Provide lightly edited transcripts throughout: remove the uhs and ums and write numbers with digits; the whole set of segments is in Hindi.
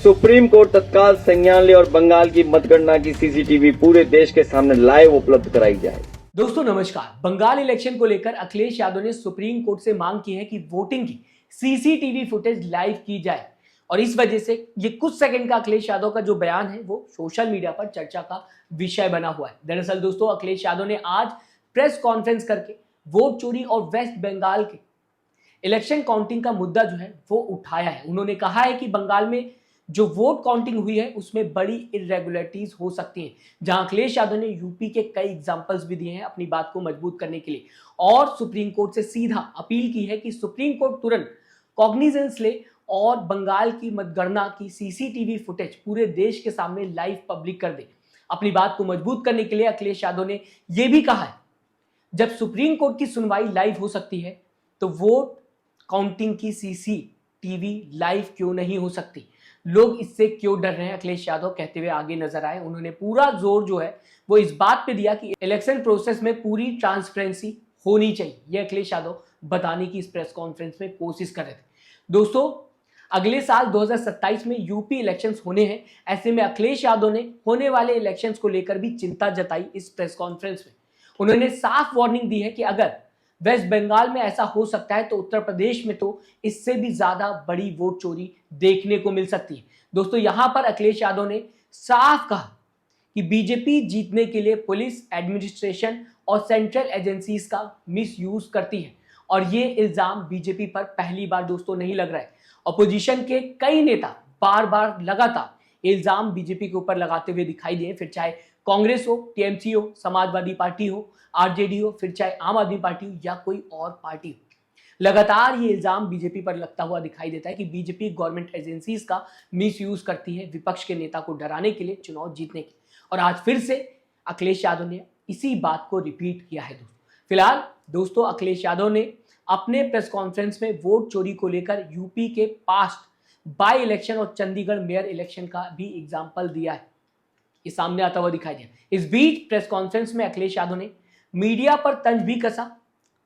सुप्रीम कोर्ट तत्काल संज्ञान ले और बंगाल की मतगणना की सीसीटीवी पूरे देश के सामने लाइव उपलब्ध कराई जाए। दोस्तों नमस्कार। बंगाल इलेक्शन को लेकर अखिलेश यादव ने सुप्रीम कोर्ट से मांग की है कि वोटिंग की सीसीटीवी फुटेज लाइव की जाए और इस वजह से ये कुछ सेकंड का अखिलेश यादव का जो बयान है वो सोशल मीडिया पर चर्चा का विषय बना हुआ है। दरअसल दोस्तों अखिलेश यादव ने आज प्रेस कॉन्फ्रेंस करके वोट चोरी और वेस्ट बंगाल के इलेक्शन काउंटिंग का मुद्दा जो है वो उठाया है। उन्होंने कहा है कि बंगाल में जो वोट काउंटिंग हुई है उसमें बड़ी इरेगुलरिटीज हो सकती हैं, जहां अखिलेश यादव ने यूपी के कई एग्जांपल्स भी दिए हैं अपनी बात को मजबूत करने के लिए और सुप्रीम कोर्ट से सीधा अपील की है कि सुप्रीम कोर्ट तुरंत कॉग्निजेंस ले और बंगाल की मतगणना की सीसीटीवी फुटेज पूरे देश के सामने लाइव पब्लिक कर दे। अपनी बात को मजबूत करने के लिए अखिलेश यादव ने यह भी कहा है जब सुप्रीम कोर्ट की सुनवाई लाइव हो सकती है तो वोट काउंटिंग की सीसीटीवी लाइव क्यों नहीं हो सकती, लोग इससे क्यों डर रहे हैं, अखिलेश यादव कहते हुए आगे नजर आए। उन्होंने पूरा जोर जो है वो इस बात पे दिया कि इलेक्शन प्रोसेस में पूरी ट्रांसपेरेंसी होनी चाहिए। ये अखिलेश यादव बताने की इस प्रेस कॉन्फ्रेंस में कोशिश कर रहे थे। दोस्तों अगले साल 2027 में यूपी इलेक्शंस होने हैं, ऐसे में अखिलेश यादव ने होने वाले इलेक्शंस को लेकर भी चिंता जताई इस प्रेस कॉन्फ्रेंस में। उन्होंने साफ वार्निंग दी है कि अगर वेस्ट बंगाल में ऐसा हो सकता है तो उत्तर प्रदेश में तो इससे भी ज्यादा बड़ी वोट चोरी देखने को मिल सकती है। दोस्तों यहां पर अखिलेश यादव ने साफ कहा कि बीजेपी जीतने के लिए पुलिस, एडमिनिस्ट्रेशन और सेंट्रल एजेंसीज का मिसयूज करती है और ये इल्जाम बीजेपी पर पहली बार दोस्तों नहीं लग रहा है। अपोजिशन के कई नेता बार बार लगातार इल्जाम बीजेपी के ऊपर लगाते हुए दिखाई दिए, फिर चाहे कांग्रेस हो, टीएमसी हो, समाजवादी पार्टी हो, आरजेडी हो, फिर चाहे आम आदमी पार्टी हो या कोई और पार्टी हो। लगातार ये इल्जाम बीजेपी पर लगता हुआ दिखाई देता है कि बीजेपी गवर्नमेंट एजेंसीज का मिसयूज करती है विपक्ष के नेता को डराने के लिए, चुनाव जीतने के। और आज फिर से अखिलेश यादव ने इसी बात को रिपीट किया है। फिलहाल दोस्तों अखिलेश यादव ने अपने प्रेस कॉन्फ्रेंस में वोट चोरी को लेकर यूपी के पास्ट बाई इलेक्शन और चंडीगढ़ मेयर इलेक्शन का भी एग्जाम्पल दिया है, ये सामने आता हुआ दिखाई दिया। इस बीच प्रेस कॉन्फ्रेंस में अखिलेश यादव ने मीडिया पर तंज भी कसा।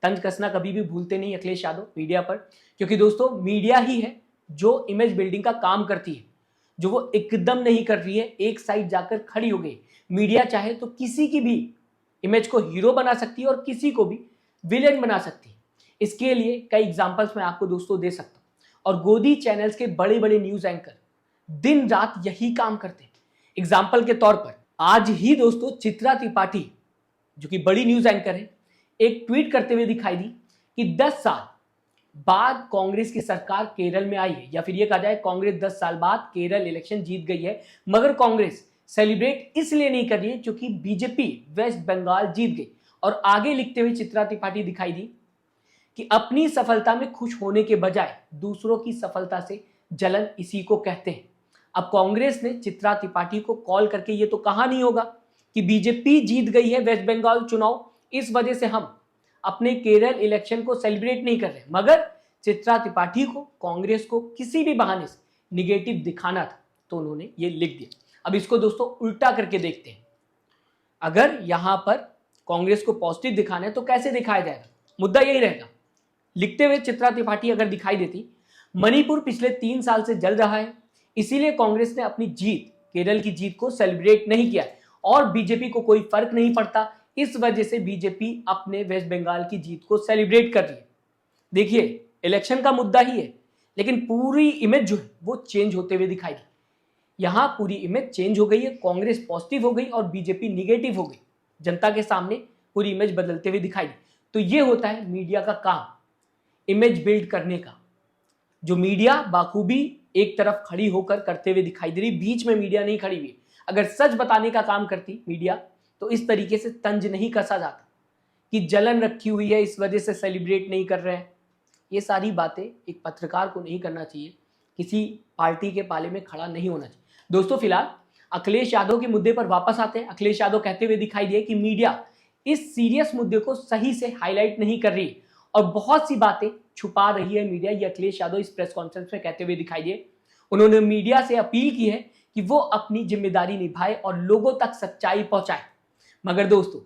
तंज कसना कभी भी भूलते नहीं अखिलेश यादव मीडिया पर, क्योंकि दोस्तों मीडिया ही है जो इमेज बिल्डिंग का काम करती है, जो वो एकदम नहीं कर रही है, एक साइड जाकर खड़ी हो गई। मीडिया चाहे तो किसी की भी इमेज को हीरो बना सकती है और किसी को भी विलेन बना सकती है। इसके लिए कई एग्जांपल्स मैं आपको दोस्तों दे सकता हूं और गोदी चैनल्स के बड़े बड़े न्यूज एंकर दिन रात यही काम करते हैं। एग्जाम्पल के तौर पर आज ही दोस्तों चित्रा त्रिपाठी जो कि बड़ी न्यूज एंकर है, एक ट्वीट करते हुए दिखाई दी कि 10 साल बाद कांग्रेस की सरकार केरल में आई है, या फिर यह कहा जाए कांग्रेस 10 साल बाद केरल इलेक्शन जीत गई है, मगर कांग्रेस सेलिब्रेट इसलिए नहीं कर रही है क्योंकि बीजेपी वेस्ट बंगाल जीत गई। और आगे लिखते हुए चित्रा त्रिपाठी दिखाई दी कि अपनी सफलता में खुश होने के बजाय दूसरों की सफलता से जलन इसी को कहते हैं। अब कांग्रेस ने चित्रा त्रिपाठी को कॉल करके ये तो कहा नहीं होगा कि बीजेपी जीत गई है वेस्ट बंगाल चुनाव, इस वजह से हम अपने केरल इलेक्शन को सेलिब्रेट नहीं कर रहे, मगर चित्रा त्रिपाठी को कांग्रेस को किसी भी बहाने से निगेटिव दिखाना था तो उन्होंने ये लिख दिया। अब इसको दोस्तों उल्टा करके देखते हैं, अगर यहां पर कांग्रेस को पॉजिटिव दिखाना है तो कैसे दिखाया जाएगा, मुद्दा यही रहेगा। लिखते हुए चित्रा त्रिपाठी अगर दिखाई देती, मणिपुर पिछले 3 साल से जल रहा है, इसीलिए कांग्रेस ने अपनी जीत, केरल की जीत को सेलिब्रेट नहीं किया और बीजेपी को कोई फर्क नहीं पड़ता, इस वजह से बीजेपी अपने वेस्ट बंगाल की जीत को सेलिब्रेट कर रही है। देखिए इलेक्शन का मुद्दा ही है, लेकिन पूरी इमेज जो है वो चेंज होते हुए दिखाई दी। यहां पूरी इमेज चेंज हो गई है, कांग्रेस पॉजिटिव हो गई और बीजेपी निगेटिव हो गई, जनता के सामने पूरी इमेज बदलते हुए दिखाई दी। तो ये होता है मीडिया का काम, इमेज बिल्ड करने का, जो मीडिया बाखूबी एक तरफ खड़ी होकर करते हुए दिखाई दे रही, बीच में मीडिया नहीं खड़ी हुई। अगर सच बताने का काम करती मीडिया तो इस तरीके से तंज नहीं कसा जाता कि जलन रखी हुई है इस वजह से सेलिब्रेट नहीं कर रहे हैं। ये सारी बातें एक पत्रकार को नहीं करना चाहिए, किसी पार्टी के पाले में खड़ा नहीं होना चाहिए। दोस्तों फिलहाल अखिलेश यादव के मुद्दे पर वापस आते हैं। अखिलेश यादव कहते हुए दिखाई दिए कि मीडिया इस सीरियस मुद्दे को सही से हाईलाइट नहीं कर रही और बहुत सी बातें छुपा रही है मीडिया, ये अखिलेश यादव इस प्रेस कॉन्फ्रेंस में कहते हुए दिखाई दिए। उन्होंने मीडिया से अपील की है कि वो अपनी जिम्मेदारी निभाए और लोगों तक सच्चाई पहुंचाए। मगर दोस्तों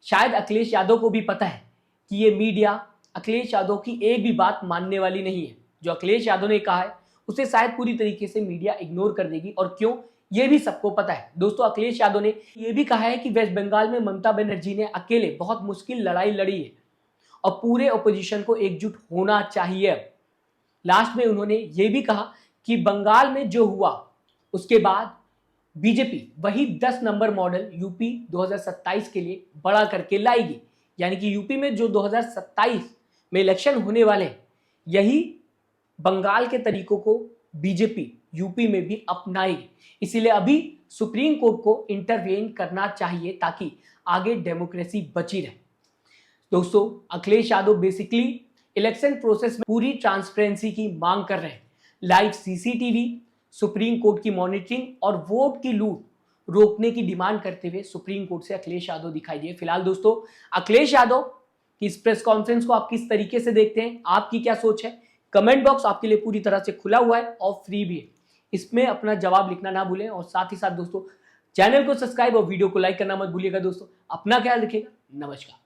शायद अखिलेश यादव को भी पता है कि ये मीडिया अखिलेश यादव की एक भी बात मानने वाली नहीं है। जो अखिलेश यादव ने कहा है उसे शायद पूरी तरीके से मीडिया इग्नोर कर देगी। और क्यों, ये भी सबको पता है। दोस्तों, अखिलेश यादव ने यह भी कहा है कि वेस्ट बंगाल में ममता बनर्जी ने अकेले बहुत मुश्किल लड़ाई लड़ी है और पूरे ओपोजिशन को एकजुट होना चाहिए। लास्ट में उन्होंने ये भी कहा कि बंगाल में जो हुआ उसके बाद बीजेपी वही 10 नंबर मॉडल यूपी 2027 के लिए बड़ा करके लाएगी। यानी कि यूपी में जो 2027 में इलेक्शन होने वाले हैं, यही बंगाल के तरीकों को बीजेपी यूपी में भी अपनाएगी। इसीलिए अभी सुप्रीम कोर्ट को इंटरवेन करना चाहिए ताकि आगे डेमोक्रेसी बची रहे। दोस्तों, Akhilesh Yadav basically election process में पूरी ट्रांसपेरेंसी की मांग कर रहे हैं। लाइव सीसीटीवी, सुप्रीम कोर्ट की मॉनिटरिंग और वोट की लूट रोकने की डिमांड करते हुए सुप्रीम कोर्ट से अखिलेश यादव दिखाई दिए। फिलहाल दोस्तों, अखिलेश यादव की इस प्रेस कॉन्फ्रेंस को आप किस तरीके से देखते हैं, आपकी क्या सोच है? कमेंट बॉक्स आपके लिए पूरी तरह से खुला हुआ है और फ्री भी है। इसमें अपना जवाब लिखना ना भूलें और साथ ही साथ दोस्तों, चैनल को सब्सक्राइब और वीडियो को लाइक करना मत भूलिएगा। दोस्तों, अपना ख्याल रखिएगा। नमस्कार।